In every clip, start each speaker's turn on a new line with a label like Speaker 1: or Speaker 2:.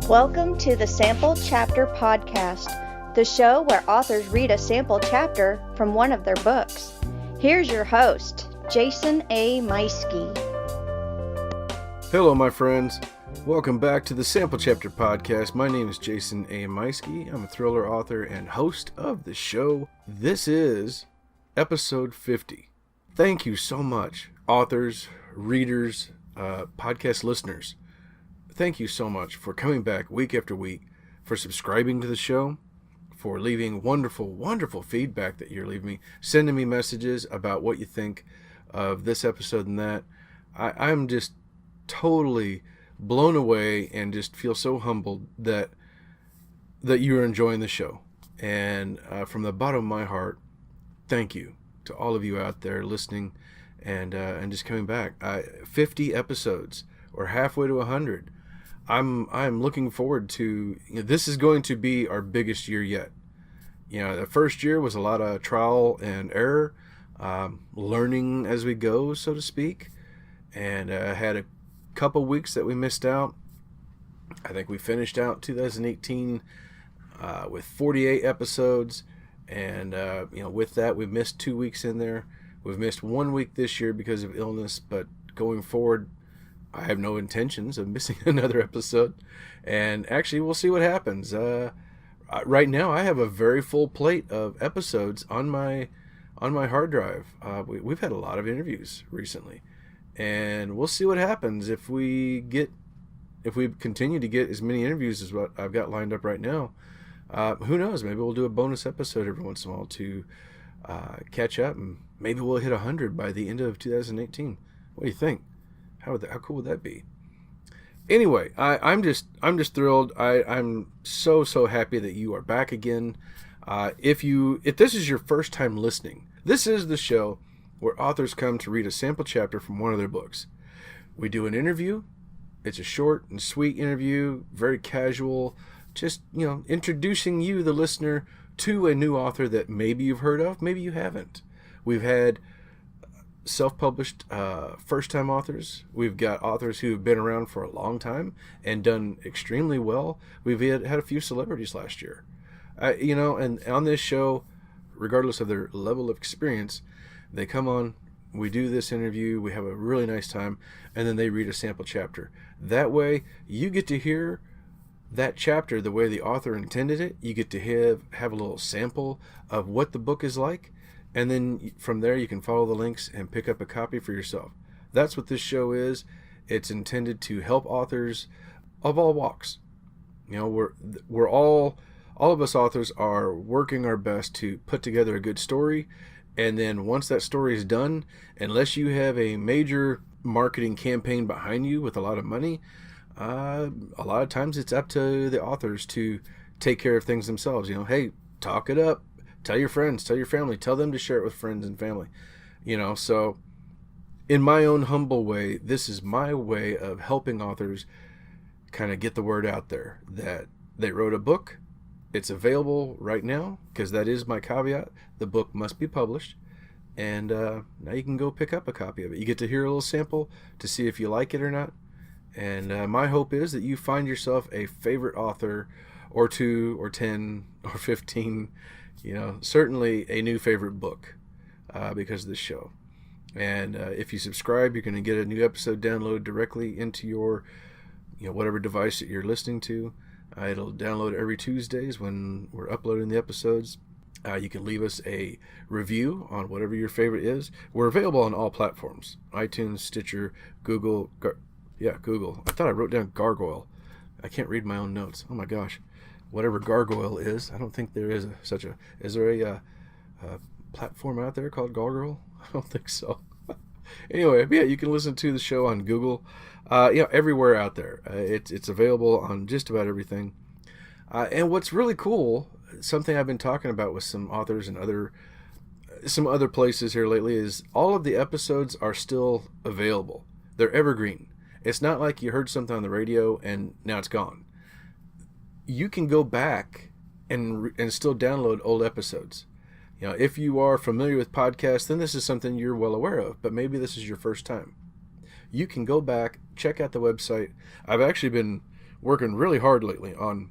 Speaker 1: Welcome to the Sample Chapter Podcast, the show where authors read a sample chapter from one of their books. Here's your host, Jason A. Meiske.
Speaker 2: Hello, my friends. Welcome back to the Sample Chapter Podcast. My name is Jason A. Meiske. I'm a thriller author and host of the show. This is episode 50. Thank you so much, authors, readers, podcast listeners. Thank you so much for coming back week after week, for subscribing to the show, for leaving wonderful, wonderful feedback that you're leaving me, sending me messages about what you think of this episode and that. I'm just totally blown away and just feel so humbled that you're enjoying the show. And from the bottom of my heart, thank you to all of you out there listening and just coming back. 50 episodes, or halfway to 100. I'm looking forward to, this is going to be our biggest year yet. The first year was a lot of trial and error, learning as we go, so to speak, and had a couple weeks that we missed out. I think we finished out 2018 with 48 episodes, and with that we missed 2 weeks in there. We've missed 1 week this year because of illness, but going forward, I have no intentions of missing another episode, and actually we'll see what happens. Right now I have a very full plate of episodes on my hard drive. We've had a lot of interviews recently, and we'll see what happens if we continue to get as many interviews as what I've got lined up right now. Who knows? Maybe we'll do a bonus episode every once in a while to catch up, and maybe we'll hit 100 by the end of 2018. What do you think? How cool would that be? Anyway, I'm just thrilled. I'm so happy that you are back again. If this is your first time listening, this is the show where authors come to read a sample chapter from one of their books. We do an interview. It's a short and sweet interview, very casual, just introducing you, the listener, to a new author that maybe you've heard of, maybe you haven't. We've had self-published first-time authors. We've got authors who have been around for a long time and done extremely well. We've had a few celebrities last year. And on this show, regardless of their level of experience, they come on, we do this interview, we have a really nice time, and then they read a sample chapter. That way, you get to hear that chapter the way the author intended it. You get to have a little sample of what the book is like. And then from there, you can follow the links and pick up a copy for yourself. That's what this show is. It's intended to help authors of all walks. We're all of us authors are working our best to put together a good story. And then once that story is done, unless you have a major marketing campaign behind you with a lot of money, a lot of times it's up to the authors to take care of things themselves. Hey, talk it up. Tell your friends, tell your family, tell them to share it with friends and family. So in my own humble way, this is my way of helping authors kind of get the word out there that they wrote a book. It's available right now, because that is my caveat. The book must be published. And now you can go pick up a copy of it. You get to hear a little sample to see if you like it or not. And my hope is that you find yourself a favorite author, or 2 or 10 or 15, certainly a new favorite book because of this show. And if you subscribe, you're going to get a new episode downloaded directly into your whatever device that you're listening to. It'll download every Tuesdays when we're uploading the episodes. You can leave us a review on whatever your favorite is. We're available on all platforms: iTunes, Stitcher, Google. Google. I thought I wrote down Gargoyle. I can't read my own notes. Oh my gosh. Whatever Gargoyle is, I don't think there is is there a platform out there called Gargoyle? I don't think so. Anyway, yeah, you can listen to the show on Google, everywhere out there. It's available on just about everything. And what's really cool, something I've been talking about with some authors and some other places here lately, is all of the episodes are still available. They're evergreen. It's not like you heard something on the radio and now it's gone. You can go back and still download old episodes. If you are familiar with podcasts, then this is something you're well aware of, but maybe this is your first time. You can go back, check out the website. I've actually been working really hard lately on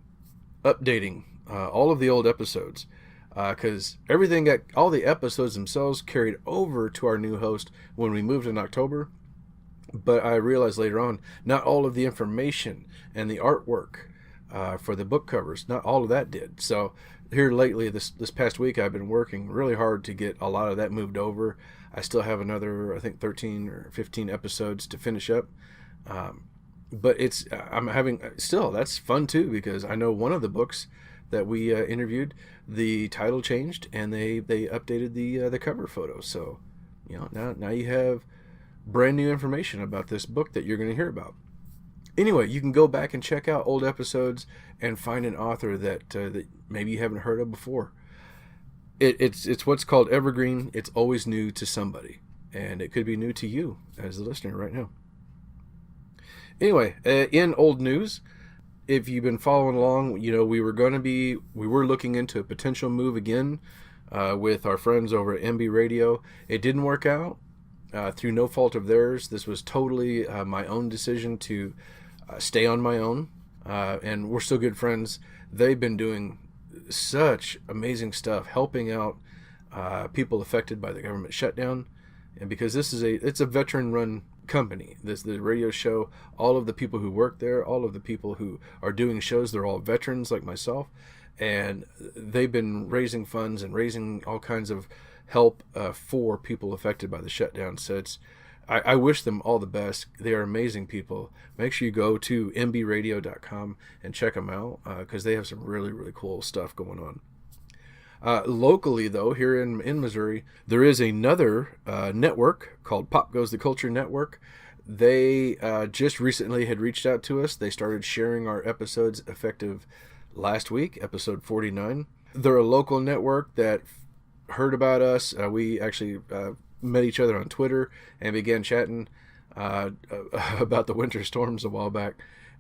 Speaker 2: updating all of the old episodes, because all the episodes themselves carried over to our new host when we moved in October. But I realized later on, not all of the information and the artwork for the book covers, not all of that did. So here lately, this past week, I've been working really hard to get a lot of that moved over. I still have another, I think, 13 or 15 episodes to finish up. But that's fun too, because I know one of the books that we interviewed, the title changed and they updated the cover photo. So, now you have brand new information about this book that you're going to hear about. Anyway, you can go back and check out old episodes and find an author that maybe you haven't heard of before. It's what's called evergreen. It's always new to somebody, and it could be new to you as the listener right now. Anyway, in old news, if you've been following along, we were looking into a potential move again with our friends over at MBRadio. It didn't work out. Through no fault of theirs. This was totally my own decision to stay on my own, and we're still good friends. They've been doing such amazing stuff, helping out people affected by the government shutdown, and because it's a veteran-run company. The radio show, all of the people who work there, all of the people who are doing shows, they're all veterans like myself, and they've been raising funds and raising all kinds of help for people affected by the shutdown. So I wish them all the best. They are amazing people. Make sure you go to MBRadio.com and check them out, because they have some really, really cool stuff going on. Locally, though, here in Missouri, there is another network called Pop Goes the Culture Network. They just recently had reached out to us. They started sharing our episodes effective last week, episode 49. They're a local network that heard about us. We actually met each other on Twitter and began chatting about the winter storms a while back.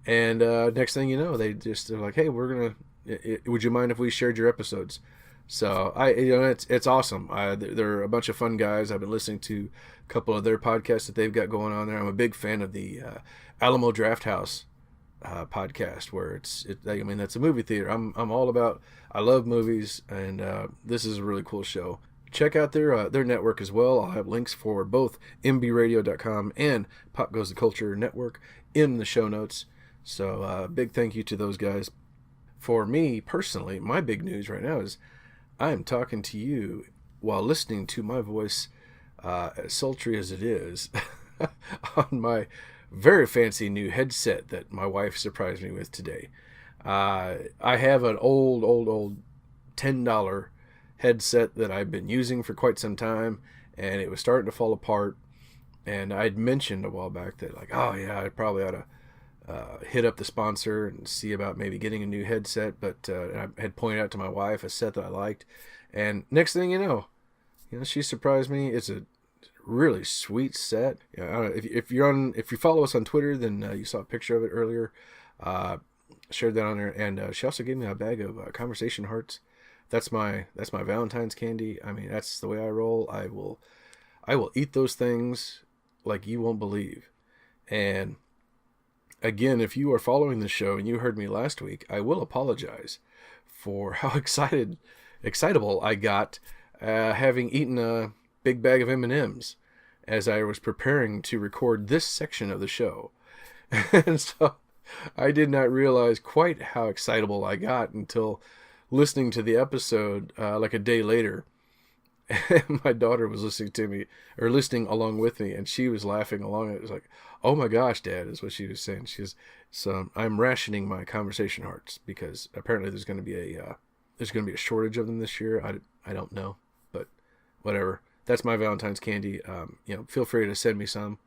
Speaker 2: And next thing you know, they're like, "Hey, would you mind if we shared your episodes?" So it's awesome. They're a bunch of fun guys. I've been listening to a couple of their podcasts that they've got going on there. I'm a big fan of the Alamo Drafthouse podcast, where that's a movie theater. I'm all about. I love movies, and this is a really cool show. Check out their network as well. I'll have links for both MBRadio.com and Pop Goes the Culture Network in the show notes. So big thank you to those guys. For me personally, my big news right now is I am talking to you while listening to my voice, as sultry as it is, on my very fancy new headset that my wife surprised me with today. I have an old $10 headset that I've been using for quite some time, and it was starting to fall apart. And I'd mentioned a while back that, I probably ought to hit up the sponsor and see about maybe getting a new headset. But I had pointed out to my wife a set that I liked, and next thing you know, she surprised me. It's a really sweet set. I don't know, if you follow us on Twitter, then you saw a picture of it earlier. Shared that on there, and she also gave me a bag of conversation hearts. That's my Valentine's candy. I mean, that's the way I roll. I will eat those things like you won't believe. And again, if you are following the show and you heard me last week, I will apologize for how excitable I got having eaten a big bag of M&Ms as I was preparing to record this section of the show. And so I did not realize quite how excitable I got until listening to the episode like a day later. And my daughter was listening along with me, and she was laughing along. It was like, "Oh my gosh, Dad," is what she was saying. So I'm rationing my conversation hearts because apparently there's going to be a shortage of them this year. I don't know, but whatever. That's my Valentine's candy. Feel free to send me some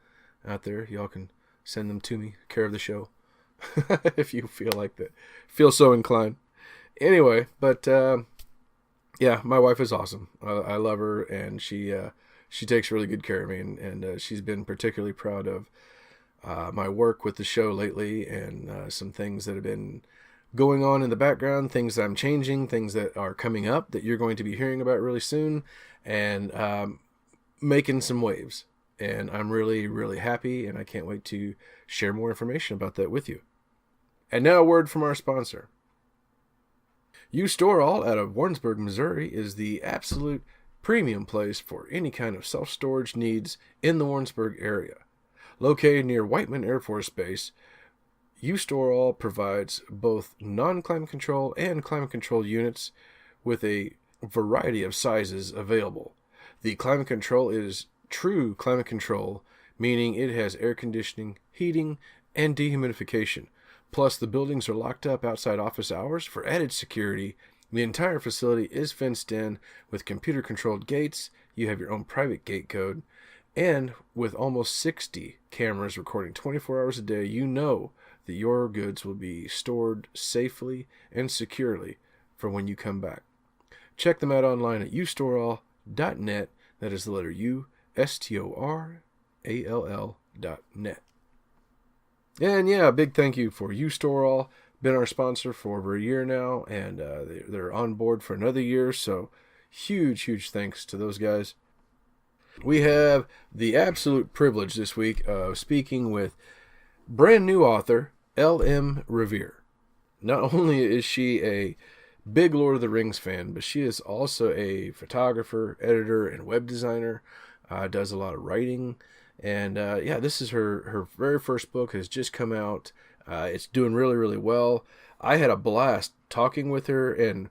Speaker 2: out there. Y'all can send them to me, care of the show, if you feel so inclined. Anyway, but yeah, my wife is awesome. I love her, and she takes really good care of me, and she's been particularly proud of my work with the show lately, and some things that have been going on in the background, things that I'm changing, things that are coming up that you're going to be hearing about really soon, and making some waves. And I'm really, really happy, and I can't wait to share more information about that with you. And now a word from our sponsor. You Store All out of Warrensburg, Missouri is the absolute premium place for any kind of self-storage needs in the Warrensburg area. Located near Whiteman Air Force Base, You Store All provides both non-climate control and climate control units with a variety of sizes available. The climate control is true climate control, meaning it has air conditioning, heating, and dehumidification. Plus, the buildings are locked up outside office hours for added security. The entire facility is fenced in with computer-controlled gates. You have your own private gate code. And with almost 60 cameras recording 24 hours a day, you know that your goods will be stored safely and securely for when you come back. Check them out online at ustoreall.net. That is the letter U, STORALL.net. And yeah, a big thank you for You Store All. Been our sponsor for over a year now, and they're on board for another year, so huge thanks to those guys. We have the absolute privilege this week of speaking with brand new author L.M. Riviere. Not only is she a big Lord of the Rings fan, but she is also a photographer, editor, and web designer. Does a lot of writing. And this is her very first book, has just come out. It's doing really well. I had a blast talking with her, and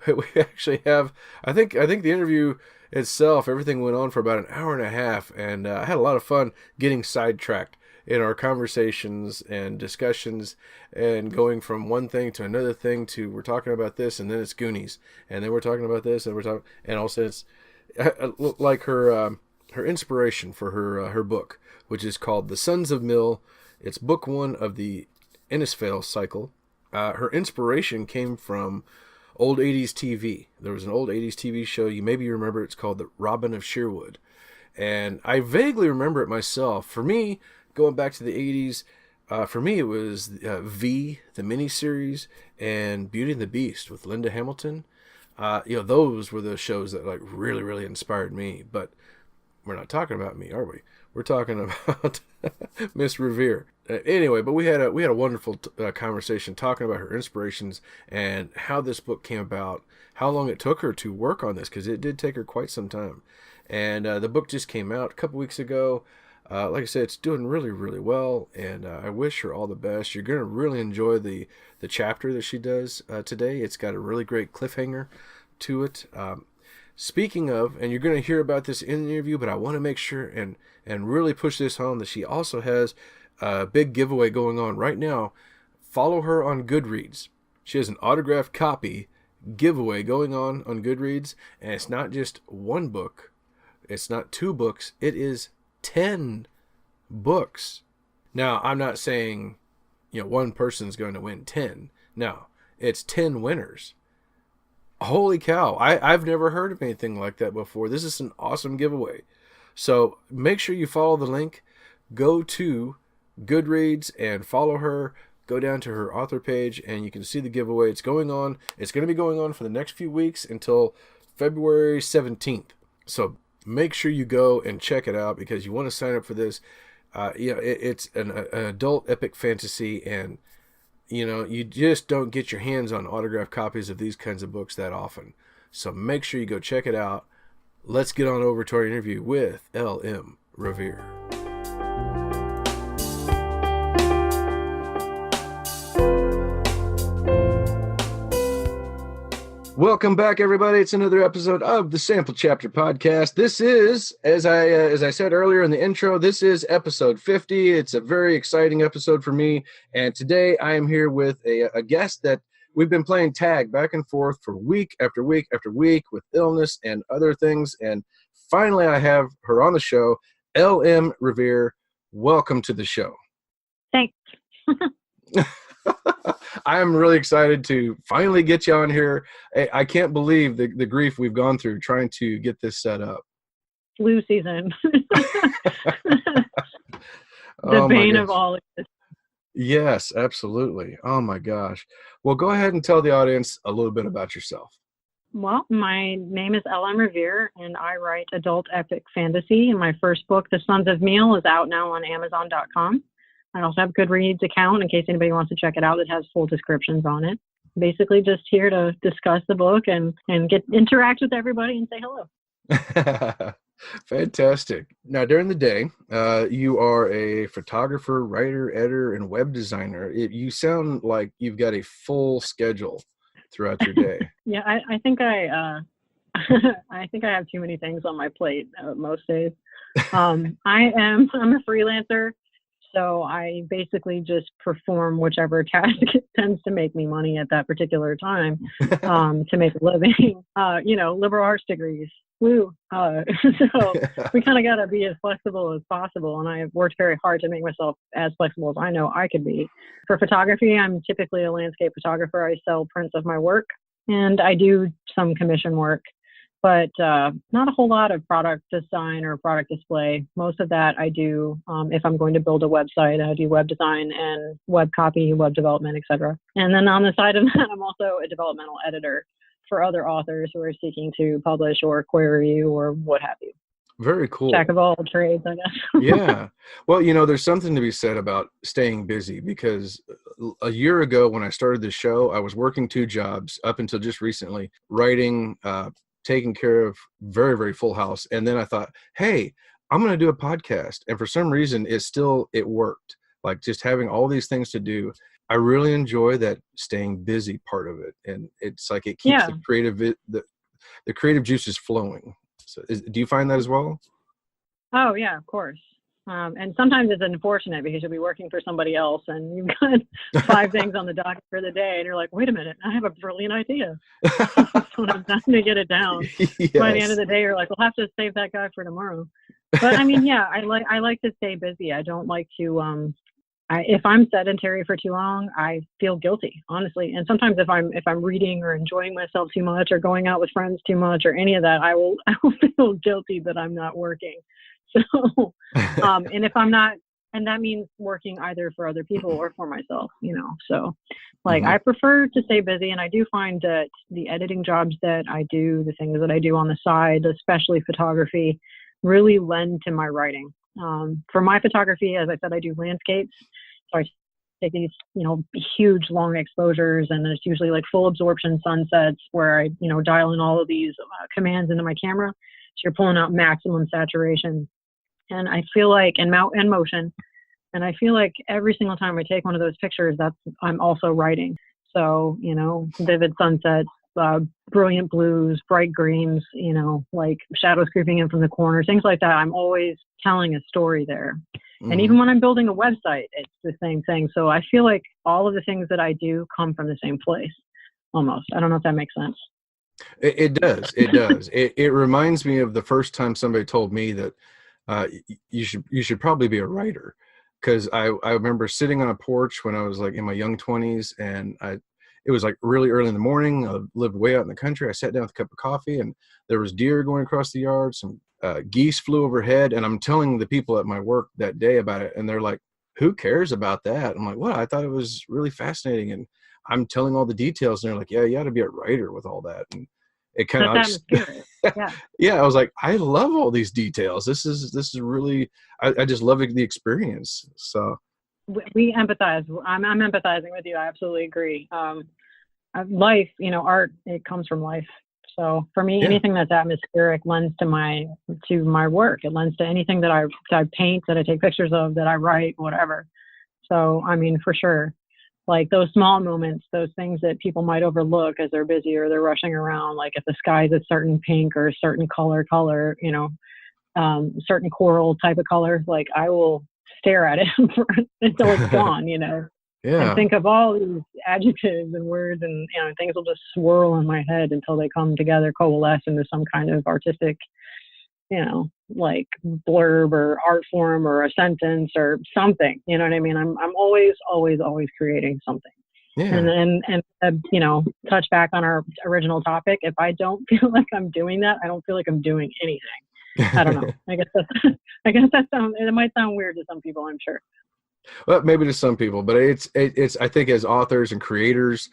Speaker 2: we actually have, I think the interview itself, everything went on for about an hour and a half, and I had a lot of fun getting sidetracked in our conversations and discussions, and going from one thing to another thing to we're talking about this, and then it's Goonies, and then we're talking about this, and and also it's like her inspiration for her book, which is called The Sons of Mill. It's book 1 of the Innisfail cycle. Her inspiration came from old 80s TV. There was an old 80s TV show, you maybe remember, it's called The Robin of Sherwood. And I vaguely remember it myself. For me, going back to the 80s, for me it was V, the miniseries, and Beauty and the Beast with Linda Hamilton. Those were the shows that like really inspired me. But we're not talking about me, are we? We're talking about Miss Riviere. Anyway, but we had a wonderful conversation talking about her inspirations and how this book came about, how long it took her to work on this, because it did take her quite some time. And the book just came out a couple weeks ago. Like I said, it's doing really well, and I wish her all the best. You're going to really enjoy the chapter that she does today. It's got a really great cliffhanger to it. Speaking of, and you're going to hear about this in the interview, but I want to make sure and really push this home that she also has a big giveaway going on right now. Follow her on Goodreads. She has an autographed copy giveaway going on Goodreads, and it's not just one book. It's not 2 books. It is 10 books. Now, I'm not saying, one person's going to win 10. No, it's 10 winners. Holy cow. I've never heard of anything like that before. This is an awesome giveaway. So make sure you follow the link. Go to Goodreads and follow her. Go down to her author page and you can see the giveaway. It's going on. It's going to be going on for the next few weeks until February 17th. So make sure you go and check it out because you want to sign up for this. It's an adult epic fantasy, and you just don't get your hands on autographed copies of these kinds of books that often. So make sure you go check it out. Let's get on over to our interview with L.M. Riviere. Welcome back, everybody. It's another episode of the Sample Chapter Podcast. This is, as I said earlier in the intro, this is episode 50. It's a very exciting episode for me. And today I am here with a guest that we've been playing tag back and forth for week after week after week with illness and other things. And finally, I have her on the show, L.M. Riviere. Welcome to the show.
Speaker 3: Thanks.
Speaker 2: I'm really excited to finally get you on here. I can't believe the grief we've gone through trying to get this set up.
Speaker 3: Flu season. The bane of all of this.
Speaker 2: Yes, absolutely. Oh my gosh. Well, go ahead and tell the audience a little bit about yourself.
Speaker 3: Well, my name is L.M. Riviere, and I write adult epic fantasy. And my first book, The Sons of Meal, is out now on Amazon.com. I also have a Goodreads account in case anybody wants to check it out. It has full descriptions on it. Basically just here to discuss the book and interact with everybody and say hello.
Speaker 2: Fantastic. Now, during the day, you are a photographer, writer, editor, and web designer. You sound like you've got a full schedule throughout your day.
Speaker 3: Yeah, I think I think I have too many things on my plate most days. I'm a freelancer, so I basically just perform whichever task tends to make me money at that particular time to make a living. Liberal arts degrees. Woo. So we kind of got to be as flexible as possible. And I have worked very hard to make myself as flexible as I know I could be. For photography, I'm typically a landscape photographer. I sell prints of my work and I do some commission work, but not a whole lot of product design or product display. Most of that I do if I'm going to build a website. I do web design and web copy, web development, etc. And then on the side of that, I'm also a developmental editor for other authors who are seeking to publish or query or what have you.
Speaker 2: Very cool.
Speaker 3: Jack of all trades, I guess.
Speaker 2: Yeah. Well, there's something to be said about staying busy, because a year ago when I started this show, I was working 2 jobs up until just recently, writing, taking care of very, very full house. And then I thought, hey, I'm going to do a podcast. And for some reason, it worked. Like just having all these things to do. I really enjoy that staying busy part of it. And it's like it keeps the creative juices flowing. So do you find that as well?
Speaker 3: Oh, yeah, of course. And sometimes it's unfortunate because you'll be working for somebody else and you've got 5 things on the docket for the day and you're like, wait a minute, I have a brilliant idea. When I'm done to get it down. Yes. By the end of the day, you're like, we'll have to save that guy for tomorrow. But I mean, yeah, I like to stay busy. I don't like to, if I'm sedentary for too long, I feel guilty, honestly. And sometimes if I'm reading or enjoying myself too much or going out with friends too much or any of that, I will feel guilty that I'm not working. So, and if I'm not, and that means working either for other people or for myself, so like I prefer to stay busy. And I do find that the editing jobs that I do, the things that I do on the side, especially photography, really lend to my writing. For my photography, as I said, I do landscapes. So I take these, huge long exposures, and it's usually like full absorption sunsets where I, dial in all of these commands into my camera. So you're pulling out maximum saturation. And I feel like, and motion. And I feel like every single time I take one of those pictures, I'm also writing. So, vivid sunsets, brilliant blues, bright greens, like shadows creeping in from the corner, things like that. I'm always telling a story there. Mm-hmm. And even when I'm building a website, it's the same thing. So I feel like all of the things that I do come from the same place, almost. I don't know if that makes sense.
Speaker 2: It does. It does. It reminds me of the first time somebody told me that you should probably be a writer. Because I remember sitting on a porch when I was like in my young 20s, and it was like really early in the morning. I lived way out in the country. I sat down with a cup of coffee, and there was deer going across the yard. Some geese flew overhead, and I'm telling the people at my work that day about it, and they're like, "Who cares about that?" I'm like, "What? I thought it was really fascinating." And I'm telling all the details, and they're like, "Yeah, you ought to be a writer with all that." And it kind of, yeah. I was like, I love all these details. This is really, I just love the experience. So
Speaker 3: we empathize. I'm empathizing with you. I absolutely agree. Life, art, it comes from life. So for me, anything that's atmospheric lends to my work. It lends to anything that I paint, that I take pictures of, that I write, whatever. So, I mean, for sure. Like those small moments, those things that people might overlook as they're busy or they're rushing around, like if the sky's a certain pink or a certain color, certain coral type of color, like I will stare at it until it's gone, and think of all these adjectives and words and, things will just swirl in my head until they come together, coalesce into some kind of artistic, like blurb or art form or a sentence or something, you know what I mean? I'm always creating something. Yeah. And touch back on our original topic. If I don't feel like I'm doing that, I don't feel like I'm doing anything. I don't know. I guess it might sound weird to some people, I'm sure.
Speaker 2: Well, maybe to some people, but it's I think as authors and creators,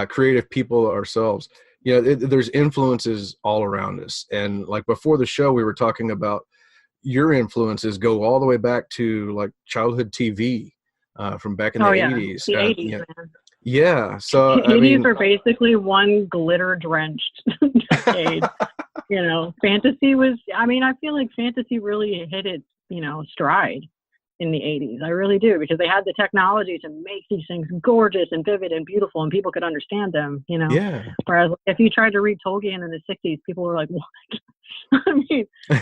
Speaker 2: creative people ourselves, there's influences all around us. And like before the show, we were talking about your influences go all the way back to like childhood TV. from back in the 80s.
Speaker 3: The 80s,
Speaker 2: yeah.
Speaker 3: man.
Speaker 2: Yeah. So,
Speaker 3: The 80s are basically one glitter-drenched decade. Fantasy was, I feel like fantasy really hit its, stride in the 80s. I really do, because they had the technology to make these things gorgeous and vivid and beautiful, and people could understand them,
Speaker 2: Yeah.
Speaker 3: Whereas if you tried to read Tolkien in the 60s, people were like, what?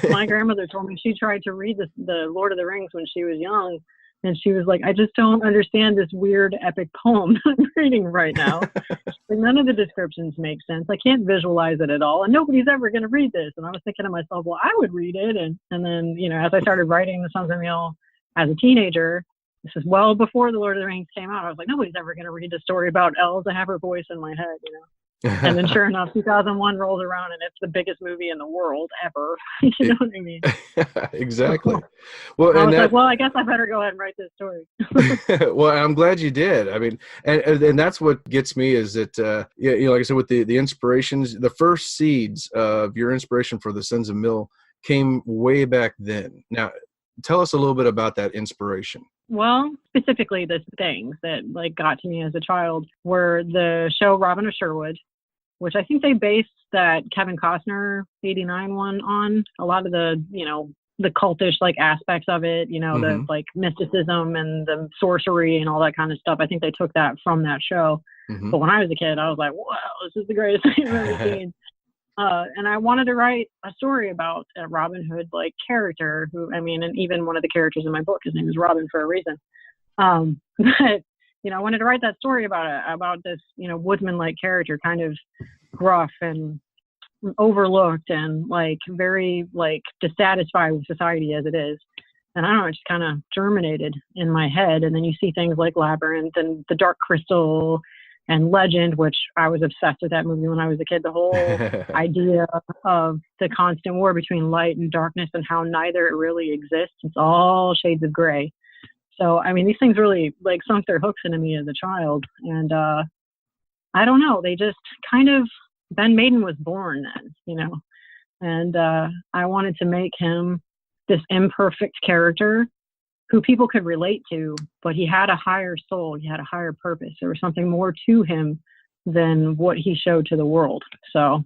Speaker 3: My grandmother told me she tried to read the Lord of the Rings when she was young, and she was like, I just don't understand this weird epic poem I'm reading right now. And none of the descriptions make sense. I can't visualize it at all, and nobody's ever going to read this. And I was thinking to myself, well, I would read it. And then, as I started writing The Sons of Miel as a teenager, this is well before The Lord of the Rings came out, I was like, nobody's ever going to read a story about elves. I have her voice in my head, And then sure enough, 2001 rolls around, and it's the biggest movie in the world ever. You know what I mean?
Speaker 2: Exactly. Well,
Speaker 3: I was like, well, I guess I better go ahead and write this story.
Speaker 2: Well, I'm glad you did. I mean, and that's what gets me is that, like I said, with the inspirations, the first seeds of your inspiration for The Sons of Mill came way back then. Now, tell us a little bit about that inspiration.
Speaker 3: Well, specifically the things that got to me as a child were the show Robin of Sherwood, which I think they based that Kevin Costner 89 one on. A lot of the, the cultish aspects of it,
Speaker 2: Mm-hmm.
Speaker 3: the mysticism and the sorcery and all that kind of stuff. I think they took that from that show.
Speaker 2: Mm-hmm.
Speaker 3: But when I was a kid, I was like, wow, this is the greatest thing I've ever seen. And I wanted to write a story about a Robin Hood character who, and even one of the characters in my book, his name is Robin for a reason. But, I wanted to write that story about this, woodsman-like character, kind of gruff and overlooked and very dissatisfied with society as it is. And I don't know, it just kind of germinated in my head. And then you see things like Labyrinth and The Dark Crystal and Legend, which I was obsessed with that movie when I was a kid. The whole idea of the constant war between light and darkness and how neither really exists. It's all shades of gray. So, these things really sunk their hooks into me as a child. And I don't know, they just kind of, Ben Maiden was born then, and I wanted to make him this imperfect character who people could relate to, but he had a higher soul. He had a higher purpose. There was something more to him than what he showed to the world. So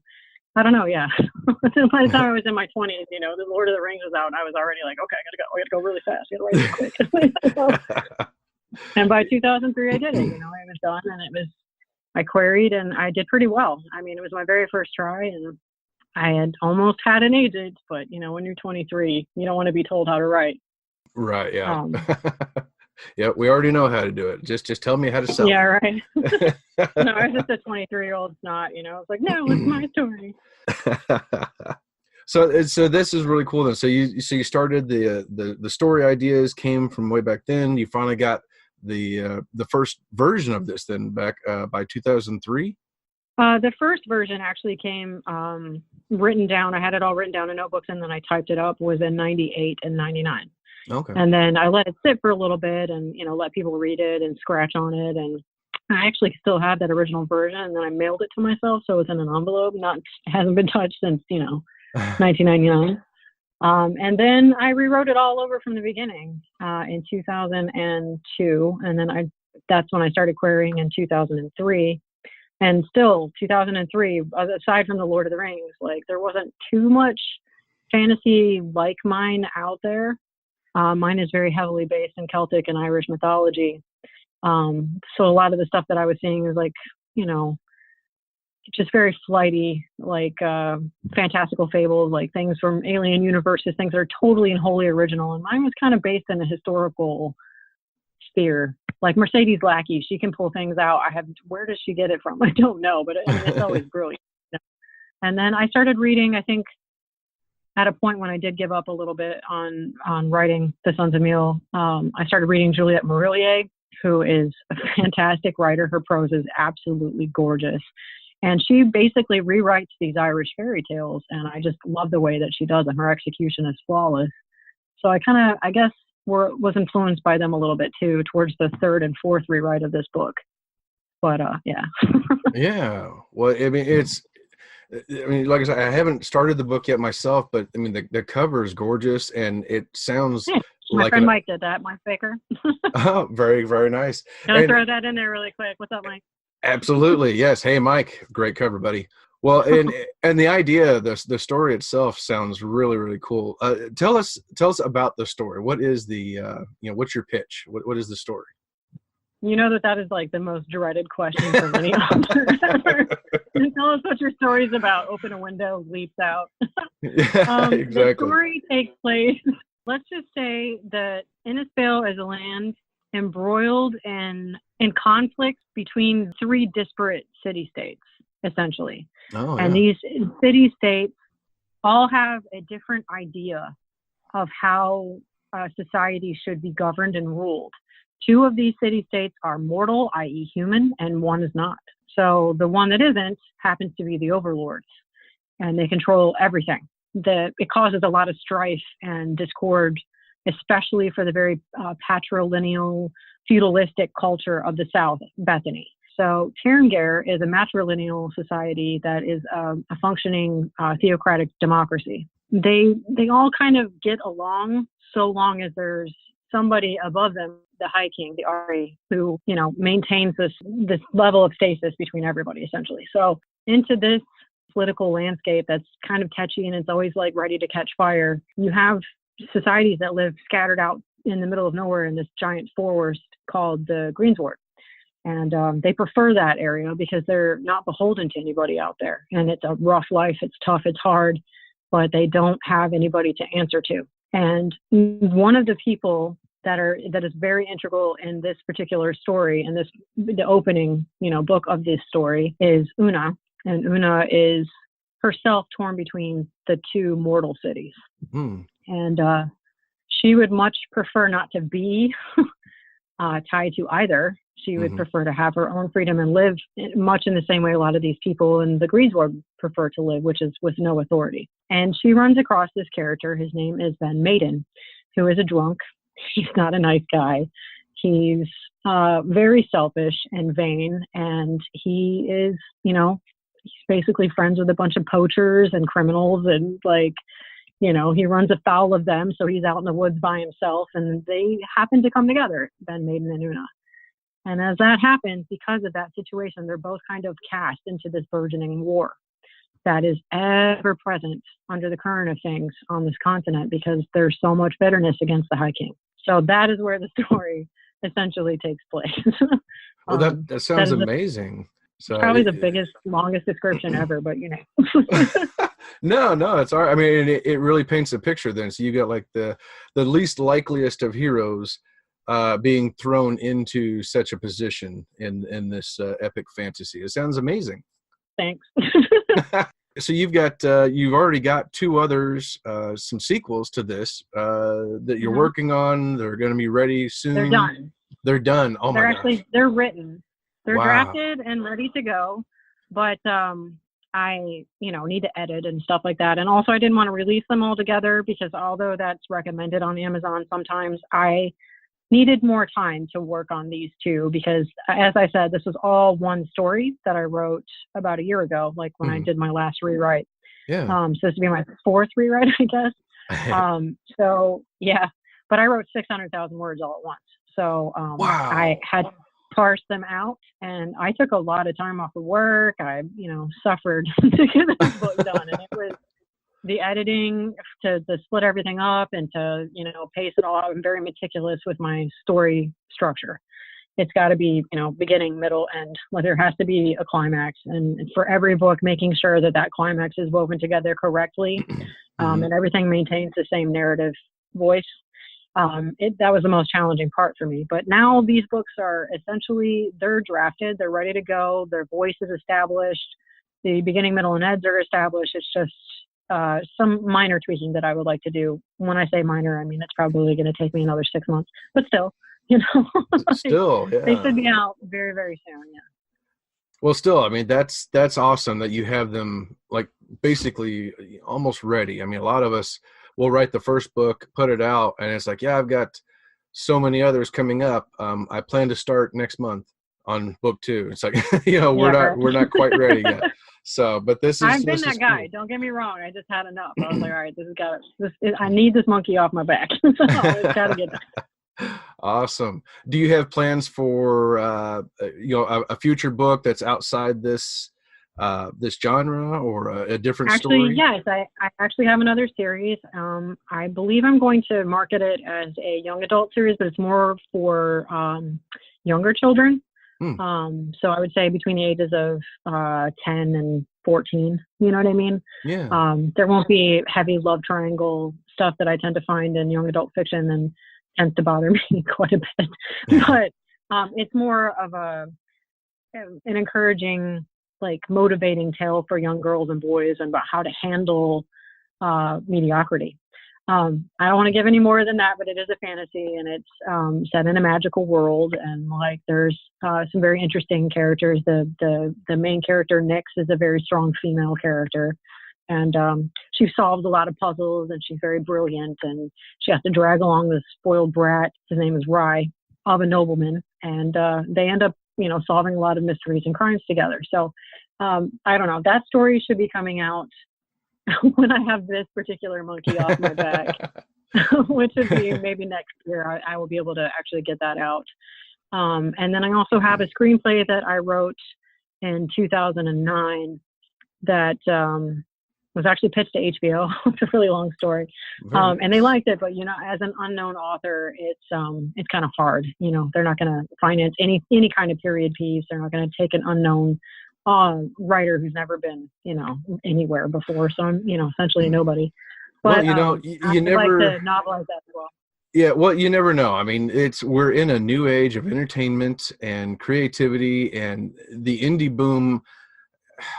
Speaker 3: I don't know. Yeah. By the time I was in my 20s, The Lord of the Rings was out, and I was already like, okay, I gotta go really fast. I gotta write it quick. And by 2003, I did it. I was done, and I queried, and I did pretty well. It was my very first try, and I had almost had an agent, but when you're 23, you don't want to be told how to write.
Speaker 2: Right. Yeah. Yeah. We already know how to do it. Just tell me how to sell.
Speaker 3: Yeah. Right. No, I was just a 23-year-old snot. I was like, no, it's my story.
Speaker 2: So this is really cool then. So you started the story ideas came from way back then. You finally got the first version of this then back by 2003.
Speaker 3: The first version actually came written down. I had it all written down in notebooks, and then I typed it up. Was in 98 and 99.
Speaker 2: Okay.
Speaker 3: And then I let it sit for a little bit, and let people read it and scratch on it. And I actually still have that original version, and then I mailed it to myself, so it's in an envelope. Hasn't been touched since 1999. And then I rewrote it all over from the beginning in 2002, and then that's when I started querying in 2003. And still, 2003, aside from The Lord of the Rings, there wasn't too much fantasy like mine out there. Mine is very heavily based in Celtic and Irish mythology. So a lot of the stuff that I was seeing is just very flighty, fantastical fables, things from alien universes, things that are totally and wholly original. And mine was kind of based in a historical sphere. Mercedes Lackey, she can pull things out. Where does she get it from? I don't know, but it's always brilliant. And then I started reading, I think, at a point when I did give up a little bit on writing The Sons of Miel. I started reading Juliette Marillier, who is a fantastic writer. Her prose is absolutely gorgeous. And she basically rewrites these Irish fairy tales, and I just love the way that she does it. Her execution is flawless. So I guess, was influenced by them a little bit too, towards the third and fourth rewrite of this book. But yeah.
Speaker 2: Yeah. Well, like I said, I haven't started the book yet myself, but the cover is gorgeous, and it sounds
Speaker 3: My friend Mike did that, Mike Baker.
Speaker 2: Oh, very, very nice.
Speaker 3: Can I throw that in there really quick? What's up, Mike?
Speaker 2: Absolutely. Yes. Hey, Mike, great cover, buddy. Well, and the idea, the story itself sounds really, really cool. Tell us about the story. What is what's your pitch? What is the story?
Speaker 3: You know that is like the most dreaded question for many authors ever. Tell us what your story's about. Open a window, leaps out.
Speaker 2: Yeah, exactly.
Speaker 3: The story takes place, let's just say that Innisfail is a land embroiled in conflicts between three disparate city-states, essentially.
Speaker 2: Oh,
Speaker 3: and these city-states all have a different idea of how society should be governed and ruled. Two of these city-states are mortal, i.e. human, and one is not. So the one that isn't happens to be the overlords, and they control everything. It causes a lot of strife and discord, especially for the very patrilineal, feudalistic culture of the South, Bethany. So Tarangare is a matrilineal society that is a functioning theocratic democracy. They all kind of get along so long as there's somebody above them, the High King, the Ari, who, maintains this level of stasis between everybody, essentially. So into this political landscape that's kind of catchy and it's always like ready to catch fire, you have societies that live scattered out in the middle of nowhere in this giant forest called the Greensward. And they prefer that area because they're not beholden to anybody out there. And it's a rough life. It's tough. It's hard, but they don't have anybody to answer to. And one of the people that is very integral in this particular story, and the opening, book of this story is Una. And Una is herself torn between the two mortal cities.
Speaker 2: Mm.
Speaker 3: And she would much prefer not to be tied to either. She would prefer to have her own freedom and live much in the same way a lot of these people in the Greensward prefer to live, which is with no authority. And she runs across this character. His name is Ben Maiden, who is a drunk. He's not a nice guy. He's very selfish and vain. And he is, he's basically friends with a bunch of poachers and criminals. And he runs afoul of them. So he's out in the woods by himself. And they happen to come together, Ben Maiden and Una. And as that happens, because of that situation, they're both kind of cast into this burgeoning war that is ever present under the current of things on this continent because there's so much bitterness against the High King. So that is where the story essentially takes place.
Speaker 2: Well, that sounds amazing. So
Speaker 3: probably the biggest, longest description ever, but
Speaker 2: No, it's all right. I mean, it really paints a picture then. So you got like the least likeliest of heroes being thrown into such a position in this epic fantasy. It sounds amazing.
Speaker 3: Thanks.
Speaker 2: So you've already got two others, some sequels to this that you're working on. They're going to be ready soon.
Speaker 3: They're done.
Speaker 2: They're done. Oh my gosh.
Speaker 3: They're written. They're
Speaker 2: Wow.
Speaker 3: drafted and ready to go. But I, need to edit and stuff like that. And also I didn't want to release them all together because although that's recommended on Amazon sometimes, I needed more time to work on these two because, as I said, this was all one story that I wrote about a year ago, like when I did my last rewrite.
Speaker 2: Yeah.
Speaker 3: So this would be my fourth rewrite, I guess. So yeah, but I wrote 600,000 words all at once. So
Speaker 2: wow.
Speaker 3: I had to parse them out, and I took a lot of time off of work. I, suffered to get this book done, and it was the editing to split everything up and to, pace it all out. I'm very meticulous with my story structure. It's got to be, beginning, middle, end. There has to be a climax. And for every book, making sure that climax is woven together correctly and everything maintains the same narrative voice. That was the most challenging part for me. But now these books are essentially, they're drafted. They're ready to go. Their voice is established. The beginning, middle, and ends are established. It's just some minor tweaking that I would like to do. When I say minor, I mean, it's probably going to take me another 6 months, but still,
Speaker 2: Still, yeah.
Speaker 3: They should be out very, very soon. Yeah.
Speaker 2: Well, still, I mean, that's awesome that you have them like basically almost ready. I mean, a lot of us will write the first book, put it out, and it's like, yeah, I've got so many others coming up. I plan to start next month on book 2. It's like, we're not quite ready yet. So, but this is
Speaker 3: I've been
Speaker 2: this
Speaker 3: that
Speaker 2: is
Speaker 3: guy.
Speaker 2: cool.
Speaker 3: Don't get me wrong. I just had enough. I was like, all right, I need this monkey off my back. So it's got to get done.
Speaker 2: Awesome. Do you have plans for a future book that's outside this this genre or a different
Speaker 3: Actually,
Speaker 2: story?
Speaker 3: yes, I actually have another series. I believe I'm going to market it as a young adult series, but it's more for younger children. So I would say between the ages of 10 and 14, you know what I mean?
Speaker 2: Yeah.
Speaker 3: There won't be heavy love triangle stuff that I tend to find in young adult fiction and tends to bother me quite a bit. But it's more of an encouraging, like motivating tale for young girls and boys and about how to handle mediocrity. I don't want to give any more than that, but it is a fantasy and it's set in a magical world, and like there's some very interesting characters. The main character, Nyx, is a very strong female character, and she solves a lot of puzzles, and she's very brilliant, and she has to drag along this spoiled brat. His name is Rye, of a nobleman, and they end up, solving a lot of mysteries and crimes together. So I don't know. That story should be coming out when I have this particular monkey off my back, which would be maybe next year. I will be able to actually get that out. And then I also have a screenplay that I wrote in 2009 that was actually pitched to HBO. It's a really long story. And they liked it, but as an unknown author, it's kind of hard. They're not going to finance any kind of period piece. They're not going to take an unknown writer who's never been, anywhere before. So I'm, essentially nobody. But
Speaker 2: well, you never
Speaker 3: like to novelize that as well.
Speaker 2: Yeah, well, you never know. I mean, we're in a new age of entertainment and creativity, and the indie boom.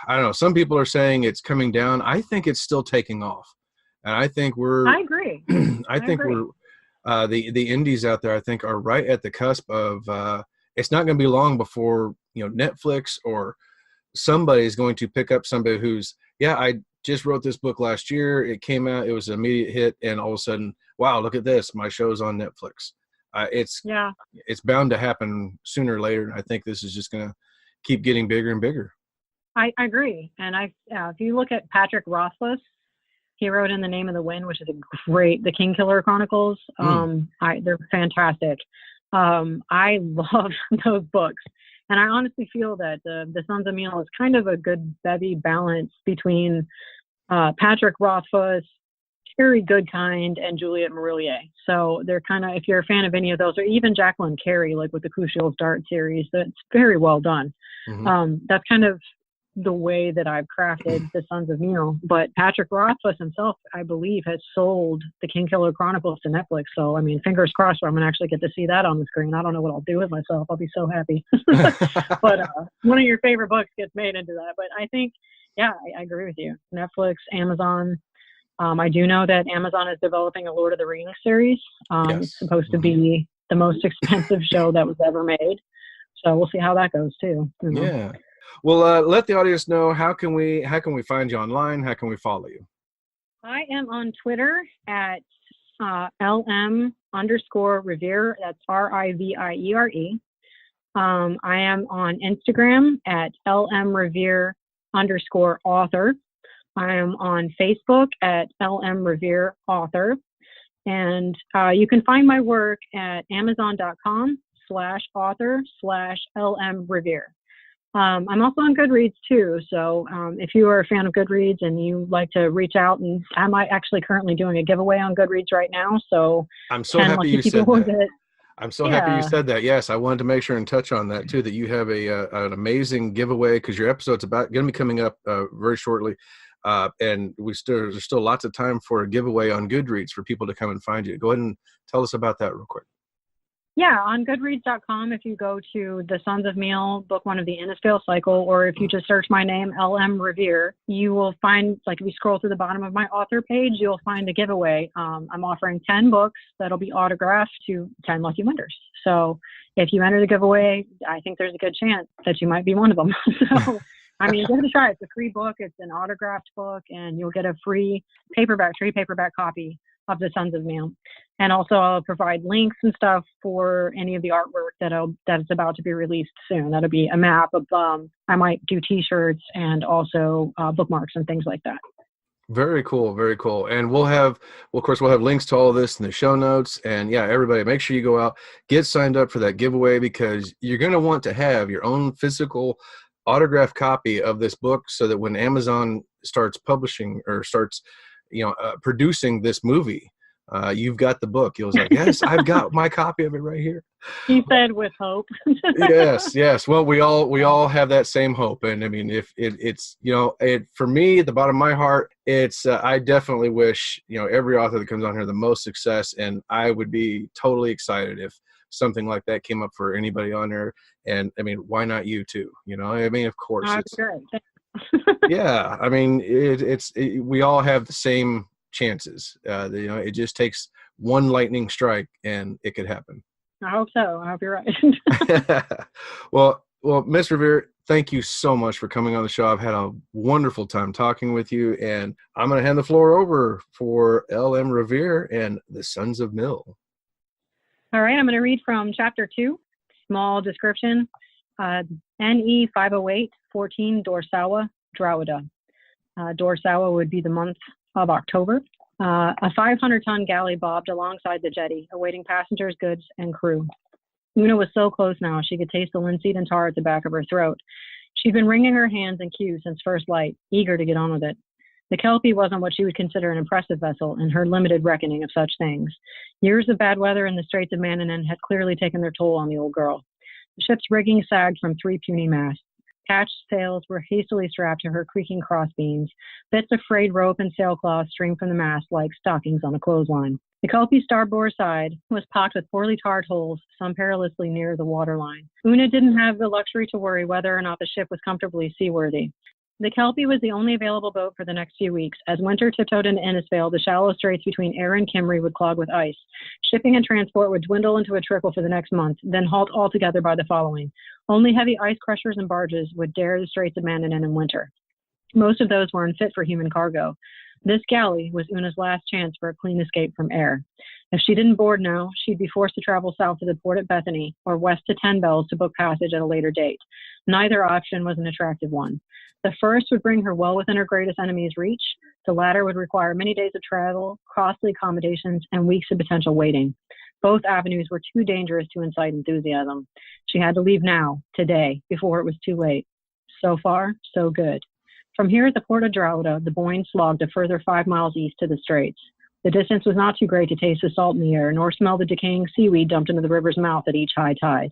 Speaker 2: I don't know. Some people are saying it's coming down. I think it's still taking off, and I think
Speaker 3: I agree.
Speaker 2: I think
Speaker 3: agree.
Speaker 2: we're the indies out there. I think are right at the cusp of. It's not going to be long before Netflix or somebody's going to pick up somebody who's I just wrote this book last year. It came out. It was an immediate hit, and all of a sudden, wow, look at this! My show's on Netflix. It's bound to happen sooner or later, and I think this is just going to keep getting bigger and bigger.
Speaker 3: I agree, and if you look at Patrick Rothfuss, he wrote In the Name of the Wind, which is the King Killer Chronicles. They're fantastic. I love those books. And I honestly feel that the Sons of Meal is kind of a good bevy balance between Patrick Rothfuss, Terry Goodkind, and Juliet Marillier. So they're kind of, if you're a fan of any of those, or even Jacqueline Carey, like with the Crucial's Dart series, that's very well done.
Speaker 2: Mm-hmm.
Speaker 3: That's kind of the way that I've crafted the Sons of Meal. But Patrick Rothfuss himself, I believe, has sold the King Killer Chronicles to Netflix. So, I mean, fingers crossed I'm going to actually get to see that on the screen. I don't know what I'll do with myself. I'll be so happy. But one of your favorite books gets made into that. But I think, I agree with you. Netflix, Amazon. I do know that Amazon is developing a Lord of the Rings series.
Speaker 2: Yes.
Speaker 3: It's supposed to be the most expensive show that was ever made. So we'll see how that goes too.
Speaker 2: Yeah. Well, let the audience know, how can we find you online? How can we follow you?
Speaker 3: I am on Twitter at LM_Riviere. That's RIVIERE. I am on Instagram at LMRiviere_author. I am on Facebook at LMRiviereAuthor. And you can find my work at Amazon.com/author/LMRiviere. I'm also on Goodreads too. So if you are a fan of Goodreads and you like to reach out, and I'm actually currently doing a giveaway on Goodreads right now. So
Speaker 2: I'm so happy you said that. I'm so happy you
Speaker 3: Yeah.
Speaker 2: said that. Yes, I wanted to make sure and touch on that too, that you have an amazing giveaway, because your episode's going to be coming up very shortly. And there's still lots of time for a giveaway on Goodreads for people to come and find you. Go ahead and tell us about that real quick.
Speaker 3: Yeah, on Goodreads.com, if you go to The Sons of Meal, book one of the Innisfail cycle, or if you just search my name, LM Riviere, you will find, like if you scroll to the bottom of my author page, you'll find a giveaway. I'm offering 10 books that'll be autographed to 10 lucky winners. So if you enter the giveaway, I think there's a good chance that you might be one of them. So, I mean, give it a try. It's a free book. It's an autographed book, and you'll get a free trade paperback copy of the Sons of Meal. And also I'll provide links and stuff for any of the artwork that's about to be released soon. That'll be a map of, I might do t-shirts and also bookmarks and things like that.
Speaker 2: Very cool. Very cool. And we'll have links to all of this in the show notes. And yeah, everybody, make sure you go out, get signed up for that giveaway, because you're going to want to have your own physical autographed copy of this book, so that when Amazon starts publishing or starts, producing this movie, you've got the book. You'll like, yes, I've got my copy of it right here.
Speaker 3: He said with hope.
Speaker 2: Yes. Well, we all have that same hope. And I mean, if it's for me, at the bottom of my heart, it's I definitely wish every author that comes on here the most success, and I would be totally excited if something like that came up for anybody on there. And I mean, why not you too? I mean, of course. Yeah, I mean, we all have the same chances. It just takes one lightning strike and it could happen.
Speaker 3: I hope so. I hope you're right.
Speaker 2: Well, Miss Riviere, thank you so much for coming on the show. I've had a wonderful time talking with you, and I'm going to hand the floor over for L.M. Riviere and the Sons of Mill.
Speaker 3: All right, I'm going to read from chapter 2, small description. NE 508, 14 Dorsawa, Drawda. Dorsawa would be the month of October. A 500-ton galley bobbed alongside the jetty, awaiting passengers, goods, and crew. Una was so close now, she could taste the linseed and tar at the back of her throat. She'd been wringing her hands in queue since first light, eager to get on with it. The Kelpie wasn't what she would consider an impressive vessel in her limited reckoning of such things. Years of bad weather in the Straits of Mannanan had clearly taken their toll on the old girl. The ship's rigging sagged from 3 puny masts. Patched sails were hastily strapped to her creaking crossbeams. Bits of frayed rope and sailcloth streamed from the mast like stockings on a clothesline. The Kelpie's starboard side was pocked with poorly tarred holes, some perilously near the waterline. Una didn't have the luxury to worry whether or not the ship was comfortably seaworthy. The Kelpie was the only available boat for the next few weeks. As winter tiptoed into Innisfail, the shallow straits between Ayr and Kimry would clog with ice. Shipping and transport would dwindle into a trickle for the next month, then halt altogether by the following. Only heavy ice crushers and barges would dare the Straits of Mannanan in winter. Most of those were unfit for human cargo. This galley was Una's last chance for a clean escape from Ayr. If she didn't board now, she'd be forced to travel south to the port at Bethany or west to Ten Bells to book passage at a later date. Neither option was an attractive one. The first would bring her well within her greatest enemy's reach. The latter would require many days of travel, costly accommodations, and weeks of potential waiting. Both avenues were too dangerous to incite enthusiasm. She had to leave now, today, before it was too late. So far, so good. From here at the port of Drawda, the Boyne slogged a further 5 miles east to the straits. The distance was not too great to taste the salt in the air, nor smell the decaying seaweed dumped into the river's mouth at each high tide.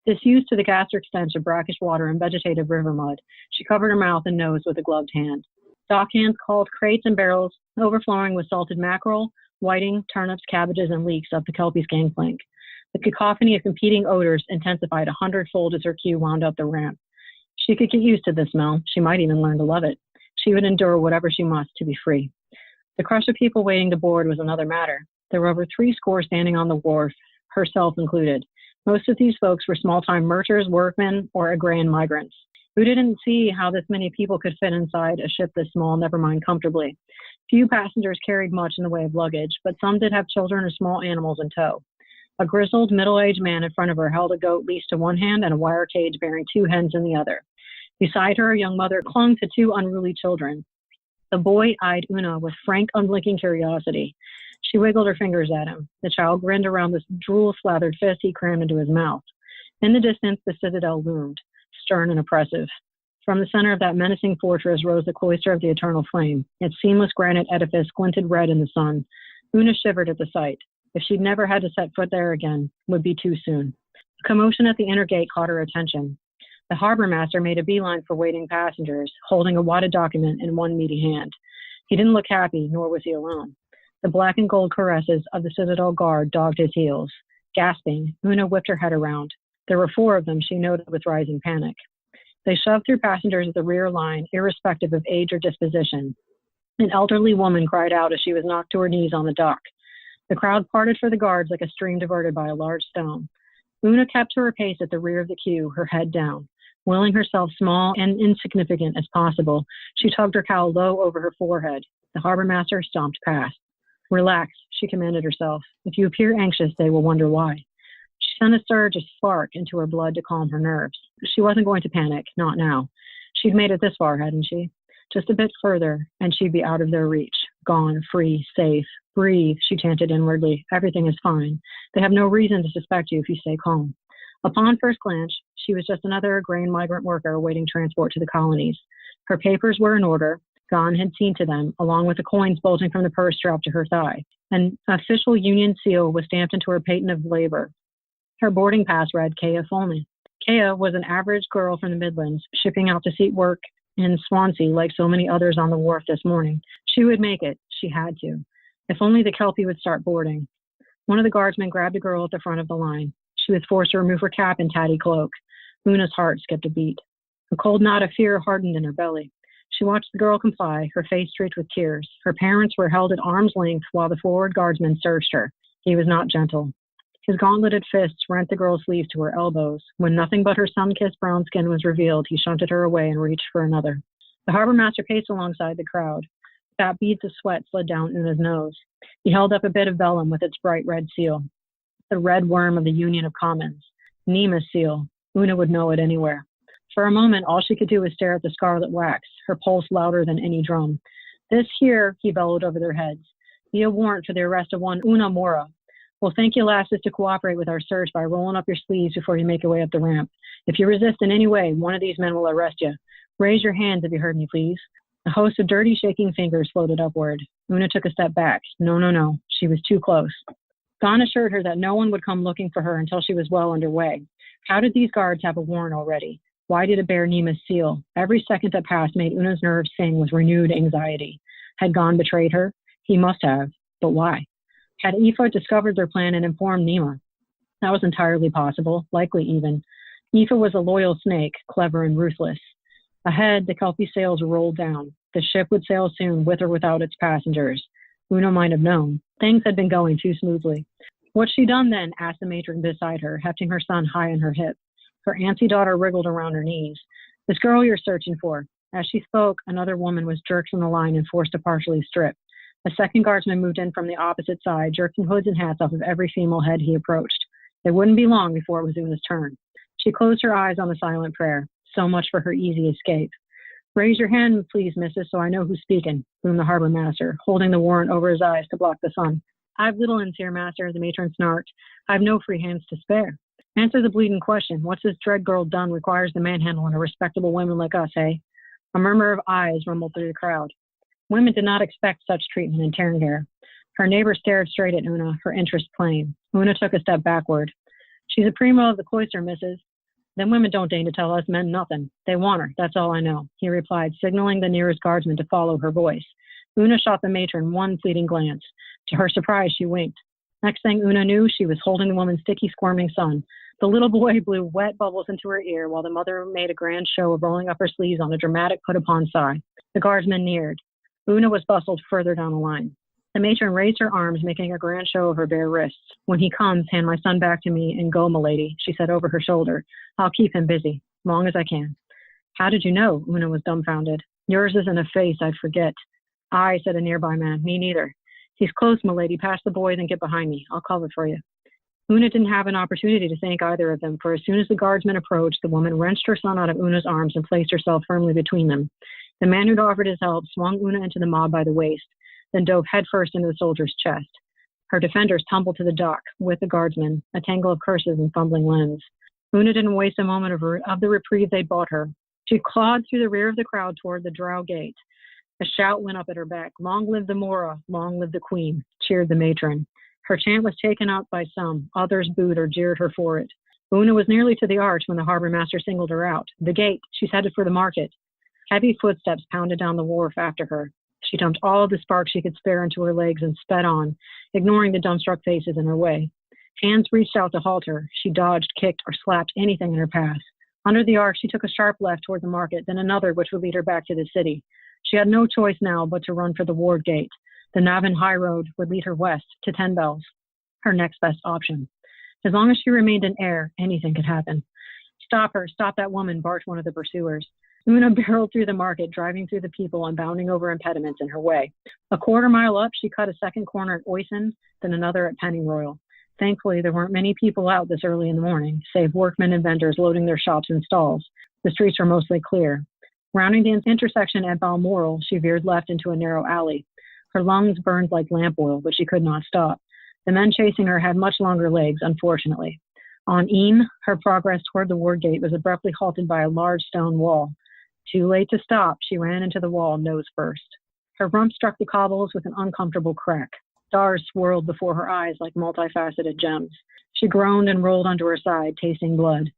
Speaker 3: Disused to the gastric stench of brackish water and vegetative river mud, she covered her mouth and nose with a gloved hand. Dockhands called crates and barrels, overflowing with salted mackerel, whiting, turnips, cabbages, and leeks up the Kelpie's gangplank. The cacophony of competing odors intensified 100-fold as her queue wound up the ramp. She could get used to the smell. She might even learn to love it. She would endure whatever she must to be free. The crush of people waiting to board was another matter. There were over 3 score standing on the wharf, herself included. Most of these folks were small-time merchants, workmen, or agrarian migrants. Who didn't see how this many people could fit inside a ship this small, never mind comfortably. Few passengers carried much in the way of luggage, but some did have children or small animals in tow. A grizzled, middle-aged man in front of her held a goat leashed to one hand and a wire cage bearing 2 hens in the other. Beside her, a young mother clung to 2 unruly children. The boy eyed Una with frank, unblinking curiosity. She wiggled her fingers at him. The child grinned around this drool-slathered fist he crammed into his mouth. In the distance, the citadel loomed, stern and oppressive. From the center of that menacing fortress rose the cloister of the eternal flame. Its seamless granite edifice glinted red in the sun. Una shivered at the sight. If she'd never had to set foot there again, would be too soon. A commotion at the inner gate caught her attention. The harbor master made a beeline for waiting passengers, holding a wadded document in one meaty hand. He didn't look happy, nor was he alone. The black and gold caresses of the Citadel Guard dogged his heels. Gasping, Una whipped her head around. There were 4 of them, she noted with rising panic. They shoved through passengers at the rear line, irrespective of age or disposition. An elderly woman cried out as she was knocked to her knees on the dock. The crowd parted for the guards like a stream diverted by a large stone. Una kept to her pace at the rear of the queue, her head down. Willing herself small and insignificant as possible, she tugged her cowl low over her forehead. The harbor master stomped past. Relax, she commanded herself. If you appear anxious, they will wonder why. She sent a surge of spark into her blood to calm her nerves. She wasn't going to panic, not now. She'd made it this far, hadn't she? Just a bit further, and she'd be out of their reach. Gone, free, safe. Breathe, she chanted inwardly. Everything is fine. They have no reason to suspect you if you stay calm. Upon first glance, she was just another grain migrant worker awaiting transport to the colonies. Her papers were in order. Gon had seen to them, along with the coins bulging from the purse strapped to her thigh. An official union seal was stamped into her patent of labor. Her boarding pass read Kea Fulman. Kea was an average girl from the Midlands, shipping out to seek work in Swansea like so many others on the wharf this morning. She would make it. She had to. If only the Kelpie would start boarding. One of the guardsmen grabbed a girl at the front of the line. She was forced to remove her cap and tatty cloak. Una's heart skipped a beat. A cold knot of fear hardened in her belly. She watched the girl comply, her face streaked with tears. Her parents were held at arm's length while the forward guardsman searched her. He was not gentle. His gauntleted fists rent the girl's sleeves to her elbows. When nothing but her sun-kissed brown skin was revealed, he shunted her away and reached for another. The harbor master paced alongside the crowd. Fat beads of sweat slid down Una's nose. He held up a bit of vellum with its bright red seal. The red worm of the Union of Commons. Nima's seal. Una would know it anywhere. For a moment, all she could do was stare at the scarlet wax, her pulse louder than any drum. This here, he bellowed over their heads, be a warrant for the arrest of one Una Mora. We'll thank you lasses to cooperate with our search by rolling up your sleeves before you make your way up the ramp. If you resist in any way, one of these men will arrest you. Raise your hands if you heard me, please. A host of dirty, shaking fingers floated upward. Una took a step back. No. She was too close. Gon assured her that no one would come looking for her until she was well underway. How did these guards have a warrant already? Why did it bear Nima's seal? Every second that passed made Una's nerves sing with renewed anxiety. Had Gon betrayed her? He must have. But why? Had Aoife discovered their plan and informed Nima? That was entirely possible, likely even. Aoife was a loyal snake, clever and ruthless. Ahead, the Kelpie sails rolled down. The ship would sail soon, with or without its passengers. Una might have known. Things had been going too smoothly. What's she done then? Asked the matron beside her, hefting her son high on her hip. Her auntie daughter wriggled around her knees. This girl you're searching for. As she spoke, another woman was jerked from the line and forced to partially strip. A second guardsman moved in from the opposite side, jerking hoods and hats off of every female head he approached. It wouldn't be long before it was Una's turn. She closed her eyes on the silent prayer. So much for her easy escape. Raise your hand, please, missus, so I know who's speaking, boomed the harbor master, holding the warrant over his eyes to block the sun. I've little ins here, master, the matron snarked. I've no free hands to spare. Answer the bleeding question. What's this dread girl done requires the manhandling of respectable women like us, eh? A murmur of eyes rumbled through the crowd. Women did not expect such treatment in Terngare. Her neighbor stared straight at Una, her interest plain. Una took a step backward. She's a primo of the cloister, missus. Then women don't deign to tell us men nothing. They want her, that's all I know, he replied, signaling the nearest guardsman to follow her voice. Una shot the matron one fleeting glance. To her surprise, she winked. Next thing Una knew, she was holding the woman's sticky, squirming son. The little boy blew wet bubbles into her ear while the mother made a grand show of rolling up her sleeves on a dramatic put-upon sigh. The guardsman neared. Una was bustled further down the line. The matron raised her arms, making a grand show of her bare wrists. When he comes, hand my son back to me and go, milady, she said over her shoulder. I'll keep him busy, long as I can. How did you know? Una was dumbfounded. Yours isn't a face I'd forget. Aye, said a nearby man. Me neither. He's close, milady. Pass the boys and get behind me. I'll cover for you. Una didn't have an opportunity to thank either of them, for as soon as the guardsman approached, the woman wrenched her son out of Una's arms and placed herself firmly between them. The man who'd offered his help swung Una into the mob by the waist, then dove headfirst into the soldier's chest. Her defenders tumbled to the dock with the guardsman, a tangle of curses and fumbling limbs. Una didn't waste a moment of the reprieve they'd bought her. She clawed through the rear of the crowd toward the drow gate. A shout went up at her back. Long live the Mora, long live the queen, cheered the matron. Her chant was taken up by some. Others booed or jeered her for it. Una was nearly to the arch when the harbor master singled her out. The gate. She's headed for the market. Heavy footsteps pounded down the wharf after her. She dumped all of the spark she could spare into her legs and sped on, ignoring the dumbstruck faces in her way. Hands reached out to halt her. She dodged, kicked, or slapped anything in her path. Under the arch, she took a sharp left toward the market, then another which would lead her back to the city. She had no choice now but to run for the ward gate. The Navan High Road would lead her west to 10 Bells, her next best option. As long as she remained in air, anything could happen. Stop her, stop that woman, barked one of the pursuers. Una barreled through the market, driving through the people and bounding over impediments in her way. A quarter mile up, she cut a second corner at Oyston, then another at Pennyroyal. Thankfully, there weren't many people out this early in the morning, save workmen and vendors loading their shops and stalls. The streets were mostly clear. Rounding the intersection at Balmoral, she veered left into a narrow alley. Her lungs burned like lamp oil, but she could not stop. The men chasing her had much longer legs, unfortunately. On Ean, her progress toward the ward gate was abruptly halted by a large stone wall. Too late to stop, she ran into the wall nose first. Her rump struck the cobbles with an uncomfortable crack. Stars swirled before her eyes like multifaceted gems. She groaned and rolled onto her side, tasting blood.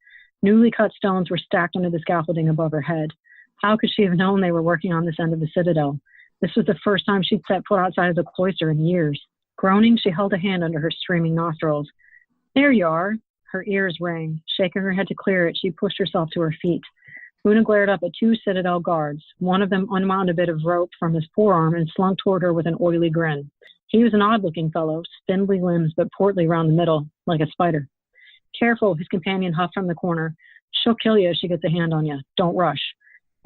Speaker 3: Newly cut stones were stacked under the scaffolding above her head. How could she have known they were working on this end of the citadel? This was the first time she'd set foot outside of the cloister in years. Groaning, she held a hand under her streaming nostrils. There you are. Her ears rang. Shaking her head to clear it, she pushed herself to her feet. Una glared up at two citadel guards. One of them unwound a bit of rope from his forearm and slunk toward her with an oily grin. He was an odd-looking fellow, spindly limbs but portly round the middle, like a spider. Careful, his companion huffed from the corner. She'll kill you if she gets a hand on you. Don't rush.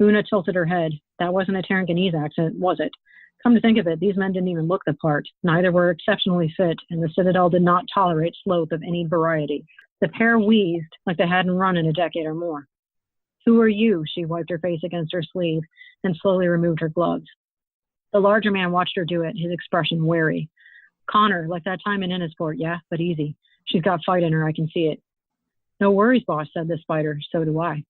Speaker 3: Una tilted her head. That wasn't a Tarragonese accent, was it? Come to think of it, these men didn't even look the part. Neither were exceptionally fit, and the citadel did not tolerate sloth of any variety. The pair wheezed like they hadn't run in a decade or more. Who are you? She wiped her face against her sleeve and slowly removed her gloves. The larger man watched her do it, his expression wary. Connor, like that time in Innisport, yeah, but easy. She's got fight in her, I can see it. No worries, boss, said the spider. So do I.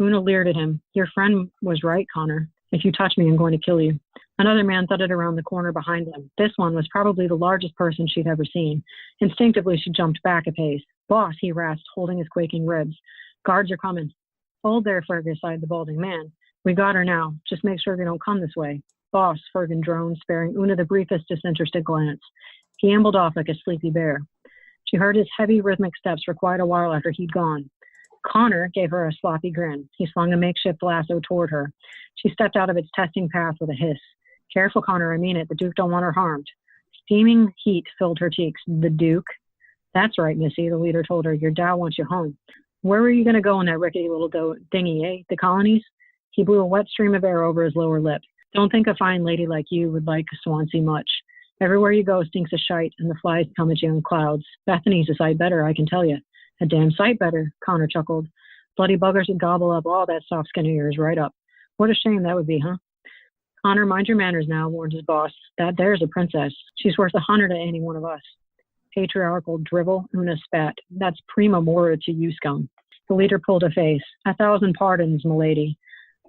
Speaker 3: Una leered at him. Your friend was right, Connor. If you touch me, I'm going to kill you. Another man thudded around the corner behind them. This one was probably the largest person she'd ever seen. Instinctively, she jumped back a pace. Boss, he rasped, holding his quaking ribs. Guards are coming. Hold there, Fergus, sighed the balding man. We got her now. Just make sure they don't come this way. Boss, Fergus droned, sparing Una the briefest disinterested glance. He ambled off like a sleepy bear. She heard his heavy, rhythmic steps for quite a while after he'd gone. Connor gave her a sloppy grin. He swung a makeshift lasso toward her. She stepped out of its testing path with a hiss. Careful, Connor, I mean it. The Duke don't want her harmed. Steaming heat filled her cheeks. The Duke? That's right, Missy, the leader told her. Your dad wants you home. Where were you going to go in that rickety little dinghy, eh? The colonies? He blew a wet stream of air over his lower lip. Don't think a fine lady like you would like Swansea much. Everywhere you go stinks of shite, and the flies come at you in clouds. Bethany's a sight better, I can tell you. A damn sight better, Connor chuckled. Bloody buggers would gobble up all that soft skin of yours right up. What a shame that would be, huh? Connor, mind your manners now, warned his boss. That there's a princess. She's worth 100 to any one of us. Patriarchal drivel, Una spat. That's prima mora to you, scum. The leader pulled a face. 1,000 pardons, milady.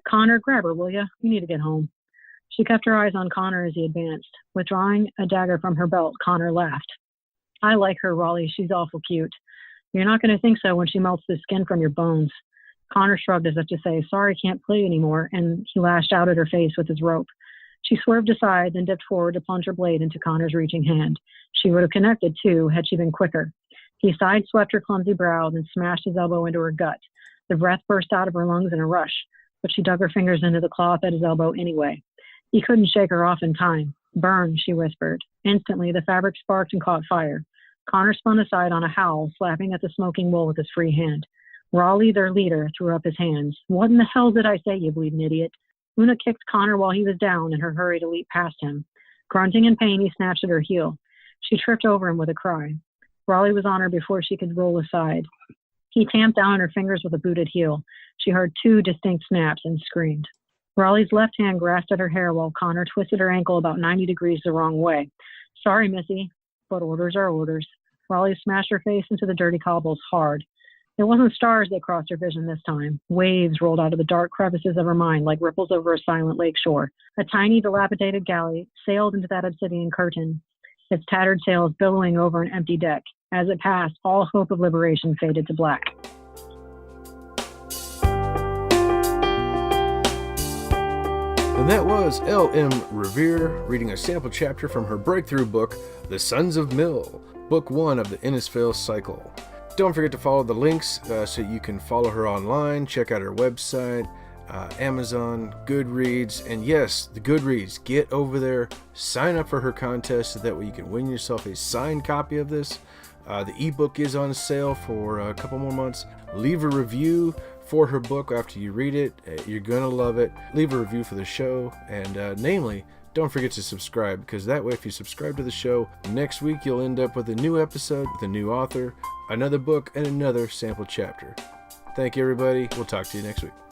Speaker 3: Connor, grab her, will you? We need to get home. She kept her eyes on Connor as he advanced. Withdrawing a dagger from her belt, Connor laughed. I like her, Raleigh. She's awful cute. You're not going to think so when she melts the skin from your bones. Connor shrugged as if to say, sorry, can't play anymore, and he lashed out at her face with his rope. She swerved aside, then dipped forward to plunge her blade into Connor's reaching hand. She would have connected, too, had she been quicker. He sideswept her clumsy brow, then smashed his elbow into her gut. The breath burst out of her lungs in a rush, but she dug her fingers into the cloth at his elbow anyway. He couldn't shake her off in time. Burn, she whispered. Instantly, the fabric sparked and caught fire. Connor spun aside on a howl, slapping at the smoking wool with his free hand. Raleigh, their leader, threw up his hands. What in the hell did I say, you bleeding idiot? Una kicked Connor while he was down in her hurry to leap past him. Grunting in pain, he snatched at her heel. She tripped over him with a cry. Raleigh was on her before she could roll aside. He tamped down her fingers with a booted heel. She heard 2 distinct snaps and screamed. Raleigh's left hand grasped at her hair while Connor twisted her ankle about 90 degrees the wrong way. Sorry, Missy, but orders are orders. Raleigh smashed her face into the dirty cobbles hard. It wasn't stars that crossed her vision this time. Waves rolled out of the dark crevices of her mind like ripples over a silent lakeshore. A tiny, dilapidated galley sailed into that obsidian curtain, its tattered sails billowing over an empty deck. As it passed, all hope of liberation faded to black.
Speaker 2: And that was L.M. Riviere reading a sample chapter from her breakthrough book, The Sons of Mill, Book 1 of the Innisfail Cycle. Don't forget to follow the links so you can follow her online, check out her website, Amazon, Goodreads, and yes, the Goodreads. Get over there, sign up for her contest so that way you can win yourself a signed copy of this. The ebook is on sale for a couple more months. Leave a review for her book after you read it. You're going to love it. Leave a review for the show. And namely, don't forget to subscribe, because that way if you subscribe to the show, next week you'll end up with a new episode with a new author, another book, and another sample chapter. Thank you, everybody. We'll talk to you next week.